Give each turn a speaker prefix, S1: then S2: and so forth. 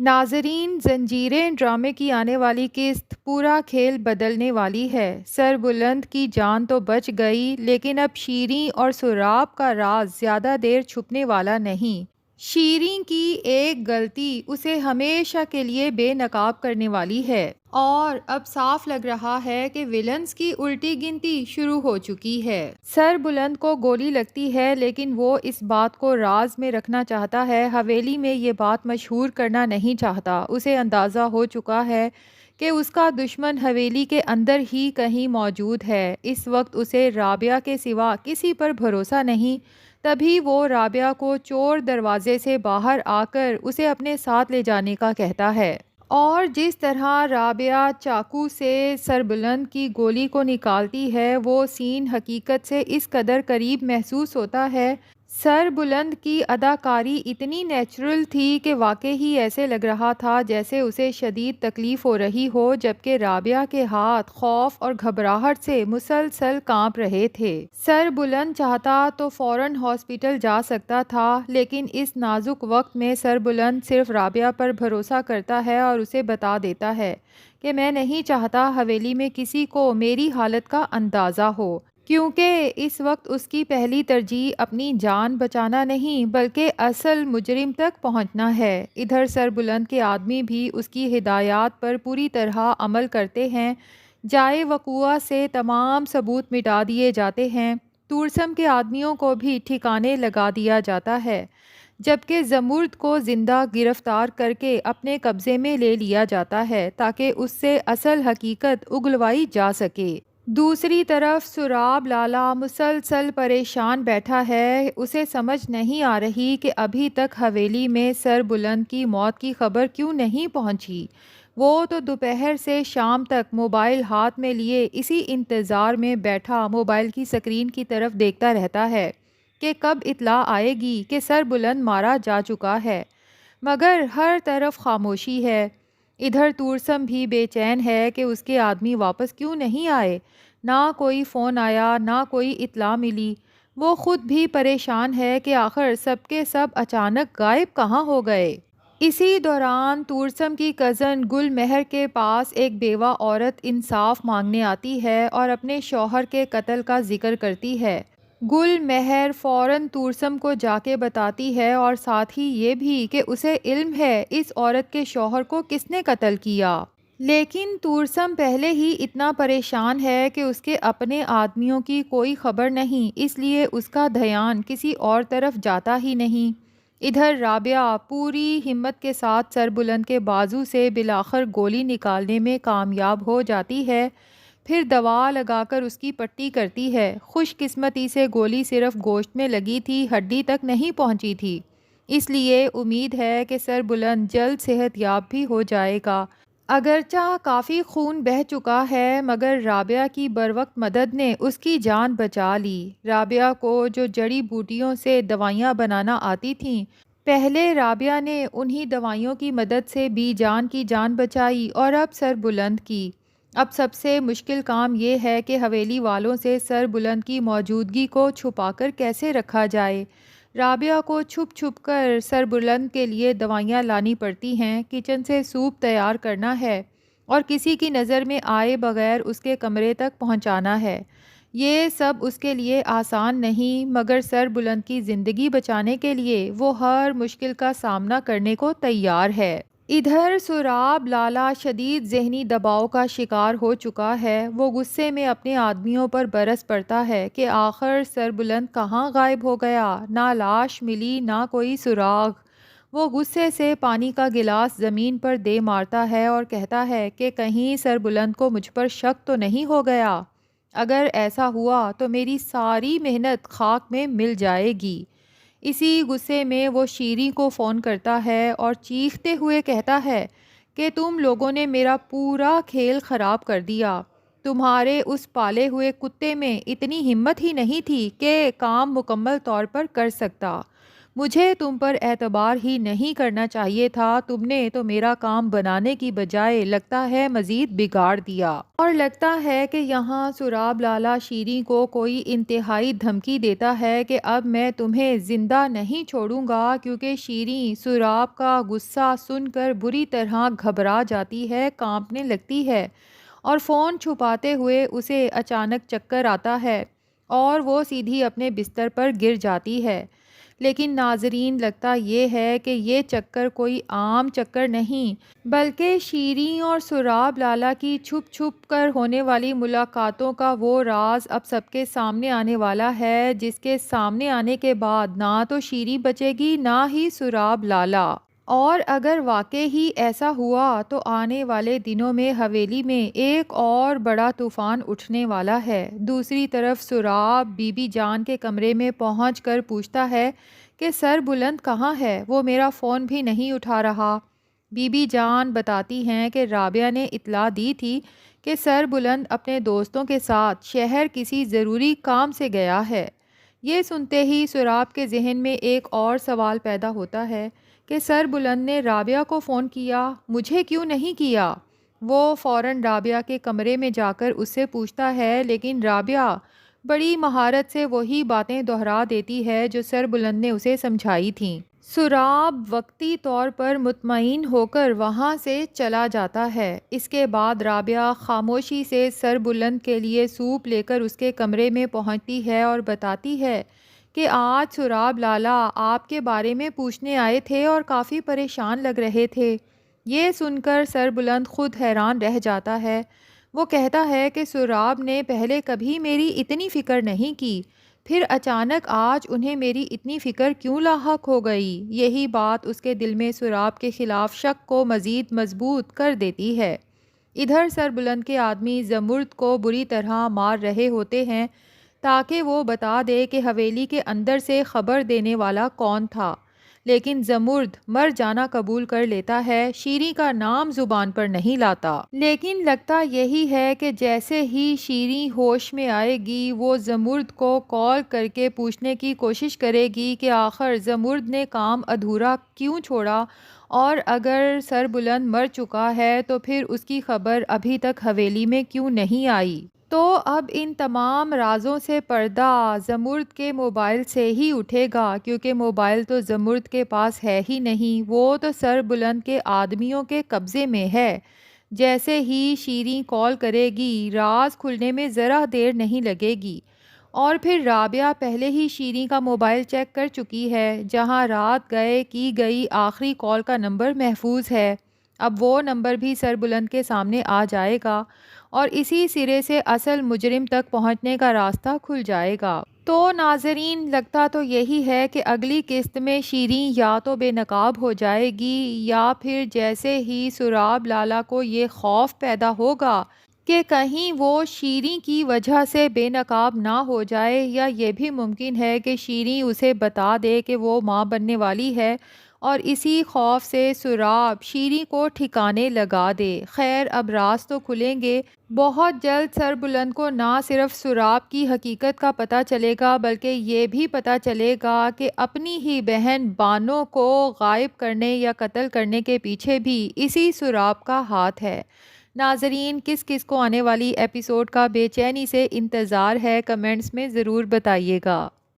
S1: ناظرین، زنجیریں ڈرامے کی آنے والی قسط پورا کھیل بدلنے والی ہے۔ سربلند کی جان تو بچ گئی، لیکن اب شیریں اور سراب کا راز زیادہ دیر چھپنے والا نہیں۔ شیریں کی ایک غلطی اسے ہمیشہ کے لیے بے نقاب کرنے والی ہے، اور اب صاف لگ رہا ہے کہ ویلنز کی الٹی گنتی شروع ہو چکی ہے۔ سربلند کو گولی لگتی ہے، لیکن وہ اس بات کو راز میں رکھنا چاہتا ہے، حویلی میں یہ بات مشہور کرنا نہیں چاہتا۔ اسے اندازہ ہو چکا ہے کہ اس کا دشمن حویلی کے اندر ہی کہیں موجود ہے۔ اس وقت اسے رابعہ کے سوا کسی پر بھروسہ نہیں۔ تبھی وہ رابعہ کو چور دروازے سے باہر آ کر اسے اپنے ساتھ لے جانے کا کہتا ہے، اور جس طرح رابعہ چاقو سے سربلند کی گولی کو نکالتی ہے، وہ سین حقیقت سے اس قدر قریب محسوس ہوتا ہے۔ سربلند کی اداکاری اتنی نیچرل تھی کہ واقعی ہی ایسے لگ رہا تھا جیسے اسے شدید تکلیف ہو رہی ہو، جبکہ رابعہ کے ہاتھ خوف اور گھبراہٹ سے مسلسل کانپ رہے تھے۔ سربلند چاہتا تو فوراً ہاسپٹل جا سکتا تھا، لیکن اس نازک وقت میں سربلند صرف رابعہ پر بھروسہ کرتا ہے اور اسے بتا دیتا ہے کہ میں نہیں چاہتا حویلی میں کسی کو میری حالت کا اندازہ ہو، کیونکہ اس وقت اس کی پہلی ترجیح اپنی جان بچانا نہیں بلکہ اصل مجرم تک پہنچنا ہے۔ ادھر سربلند کے آدمی بھی اس کی ہدایات پر پوری طرح عمل کرتے ہیں۔ جائے وقوع سے تمام ثبوت مٹا دیے جاتے ہیں، تورسم کے آدمیوں کو بھی ٹھکانے لگا دیا جاتا ہے، جبکہ زمرد کو زندہ گرفتار کر کے اپنے قبضے میں لے لیا جاتا ہے تاکہ اس سے اصل حقیقت اگلوائی جا سکے۔ دوسری طرف سراب لالا مسلسل پریشان بیٹھا ہے۔ اسے سمجھ نہیں آ رہی کہ ابھی تک حویلی میں سربلند کی موت کی خبر کیوں نہیں پہنچی۔ وہ تو دوپہر سے شام تک موبائل ہاتھ میں لیے اسی انتظار میں بیٹھا موبائل کی سکرین کی طرف دیکھتا رہتا ہے کہ کب اطلاع آئے گی کہ سربلند مارا جا چکا ہے، مگر ہر طرف خاموشی ہے۔ ادھر تورسم بھی بے چین ہے کہ اس کے آدمی واپس کیوں نہیں آئے۔ نہ کوئی فون آیا، نہ کوئی اطلاع ملی۔ وہ خود بھی پریشان ہے کہ آخر سب کے سب اچانک غائب کہاں ہو گئے۔ اسی دوران تورسم کی کزن گل مہر کے پاس ایک بیوہ عورت انصاف مانگنے آتی ہے اور اپنے شوہر کے قتل کا ذکر کرتی ہے۔ گل مہر فوراً تورسم کو جا کے بتاتی ہے، اور ساتھ ہی یہ بھی کہ اسے علم ہے اس عورت کے شوہر کو کس نے قتل کیا۔ لیکن تورسم پہلے ہی اتنا پریشان ہے کہ اس کے اپنے آدمیوں کی کوئی خبر نہیں، اس لیے اس کا دھیان کسی اور طرف جاتا ہی نہیں۔ ادھر رابعہ پوری ہمت کے ساتھ سربلند کے بازو سے بالآخر گولی نکالنے میں کامیاب ہو جاتی ہے، پھر دوا لگا کر اس کی پٹی کرتی ہے۔ خوش قسمتی سے گولی صرف گوشت میں لگی تھی، ہڈی تک نہیں پہنچی تھی، اس لیے امید ہے کہ سربلند جلد صحت یاب بھی ہو جائے گا۔ اگرچہ کافی خون بہہ چکا ہے، مگر رابعہ کی بروقت مدد نے اس کی جان بچا لی۔ رابعہ کو جو جڑی بوٹیوں سے دوائیاں بنانا آتی تھیں، پہلے رابعہ نے انہی دوائیوں کی مدد سے بھی جان کی جان بچائی، اور اب سربلند کی۔ اب سب سے مشکل کام یہ ہے کہ حویلی والوں سے سربلند کی موجودگی کو چھپا کر کیسے رکھا جائے۔ رابعہ کو چھپ چھپ کر سربلند کے لیے دوائیاں لانی پڑتی ہیں، کچن سے سوپ تیار کرنا ہے، اور کسی کی نظر میں آئے بغیر اس کے کمرے تک پہنچانا ہے۔ یہ سب اس کے لیے آسان نہیں، مگر سربلند کی زندگی بچانے کے لیے وہ ہر مشکل کا سامنا کرنے کو تیار ہے۔ ادھر سراب لالا شدید ذہنی دباؤ کا شکار ہو چکا ہے۔ وہ غصے میں اپنے آدمیوں پر برس پڑتا ہے کہ آخر سربلند کہاں غائب ہو گیا۔ نہ لاش ملی، نہ کوئی سراغ۔ وہ غصے سے پانی کا گلاس زمین پر دے مارتا ہے اور کہتا ہے کہ کہیں سربلند کو مجھ پر شک تو نہیں ہو گیا۔ اگر ایسا ہوا تو میری ساری محنت خاک میں مل جائے گی۔ اسی غصے میں وہ شیریں کو فون کرتا ہے اور چیختے ہوئے کہتا ہے کہ تم لوگوں نے میرا پورا کھیل خراب کر دیا۔ تمہارے اس پالے ہوئے کتے میں اتنی ہمت ہی نہیں تھی کہ کام مکمل طور پر کر سکتا۔ مجھے تم پر اعتبار ہی نہیں کرنا چاہیے تھا، تم نے تو میرا کام بنانے کی بجائے لگتا ہے مزید بگاڑ دیا۔ اور لگتا ہے کہ یہاں سراب لالا شیریں کو کوئی انتہائی دھمکی دیتا ہے کہ اب میں تمہیں زندہ نہیں چھوڑوں گا، کیونکہ شیریں سراب کا غصہ سن کر بری طرح گھبرا جاتی ہے، کانپنے لگتی ہے اور فون چھپاتے ہوئے اسے اچانک چکر آتا ہے اور وہ سیدھی اپنے بستر پر گر جاتی ہے۔ لیکن ناظرین، لگتا یہ ہے کہ یہ چکر کوئی عام چکر نہیں، بلکہ شیریں اور سراب لالا کی چھپ چھپ کر ہونے والی ملاقاتوں کا وہ راز اب سب کے سامنے آنے والا ہے، جس کے سامنے آنے کے بعد نہ تو شیریں بچے گی نہ ہی سراب لالا۔ اور اگر واقع ہی ایسا ہوا تو آنے والے دنوں میں حویلی میں ایک اور بڑا طوفان اٹھنے والا ہے۔ دوسری طرف سراب بی بی جان کے کمرے میں پہنچ کر پوچھتا ہے کہ سر بلند کہاں ہے، وہ میرا فون بھی نہیں اٹھا رہا۔ بی بی جان بتاتی ہیں کہ رابعہ نے اطلاع دی تھی کہ سر بلند اپنے دوستوں کے ساتھ شہر کسی ضروری کام سے گیا ہے۔ یہ سنتے ہی سراب کے ذہن میں ایک اور سوال پیدا ہوتا ہے کہ سر بلند نے رابعہ کو فون کیا، مجھے کیوں نہیں کیا؟ وہ فوراً رابعہ کے کمرے میں جا کر اس سے پوچھتا ہے، لیکن رابعہ بڑی مہارت سے وہی باتیں دہرا دیتی ہے جو سر بلند نے اسے سمجھائی تھیں۔ سراب وقتی طور پر مطمئن ہو کر وہاں سے چلا جاتا ہے۔ اس کے بعد رابعہ خاموشی سے سر بلند کے لیے سوپ لے کر اس کے کمرے میں پہنچتی ہے اور بتاتی ہے کہ آج سراب لالا آپ کے بارے میں پوچھنے آئے تھے اور کافی پریشان لگ رہے تھے۔ یہ سن کر سر بلند خود حیران رہ جاتا ہے۔ وہ کہتا ہے کہ سراب نے پہلے کبھی میری اتنی فکر نہیں کی، پھر اچانک آج انہیں میری اتنی فکر کیوں لاحق ہو گئی؟ یہی بات اس کے دل میں سراب کے خلاف شک کو مزید مضبوط کر دیتی ہے۔ ادھر سر بلند کے آدمی زمرد کو بری طرح مار رہے ہوتے ہیں تاکہ وہ بتا دے کہ حویلی کے اندر سے خبر دینے والا کون تھا، لیکن زمرد مر جانا قبول کر لیتا ہے، شیریں کا نام زبان پر نہیں لاتا۔ لیکن لگتا یہی ہے کہ جیسے ہی شیریں ہوش میں آئے گی وہ زمرد کو کال کر کے پوچھنے کی کوشش کرے گی کہ آخر زمرد نے کام ادھورا کیوں چھوڑا، اور اگر سر بلند مر چکا ہے تو پھر اس کی خبر ابھی تک حویلی میں کیوں نہیں آئی۔ تو اب ان تمام رازوں سے پردہ زمرد کے موبائل سے ہی اٹھے گا، کیونکہ موبائل تو زمرد کے پاس ہے ہی نہیں، وہ تو سر بلند کے آدمیوں کے قبضے میں ہے۔ جیسے ہی شیریں کال کرے گی راز کھلنے میں ذرا دیر نہیں لگے گی، اور پھر رابعہ پہلے ہی شیریں کا موبائل چیک کر چکی ہے، جہاں رات گئے کی گئی آخری کال کا نمبر محفوظ ہے۔ اب وہ نمبر بھی سر بلند کے سامنے آ جائے گا اور اسی سرے سے اصل مجرم تک پہنچنے کا راستہ کھل جائے گا۔ تو ناظرین، لگتا تو یہی ہے کہ اگلی قسط میں شیریں یا تو بے نقاب ہو جائے گی، یا پھر جیسے ہی سراب لالا کو یہ خوف پیدا ہوگا کہ کہیں وہ شیریں کی وجہ سے بے نقاب نہ ہو جائے، یا یہ بھی ممکن ہے کہ شیریں اسے بتا دے کہ وہ ماں بننے والی ہے اور اسی خوف سے سراب شیریں کو ٹھکانے لگا دے۔ خیر، اب راز تو کھلیں گے۔ بہت جلد سر بلند کو نہ صرف سراب کی حقیقت کا پتہ چلے گا، بلکہ یہ بھی پتہ چلے گا کہ اپنی ہی بہن بانو کو غائب کرنے یا قتل کرنے کے پیچھے بھی اسی سراب کا ہاتھ ہے۔ ناظرین، کس کس کو آنے والی ایپیسوڈ کا بے چینی سے انتظار ہے، کمنٹس میں ضرور بتائیے گا۔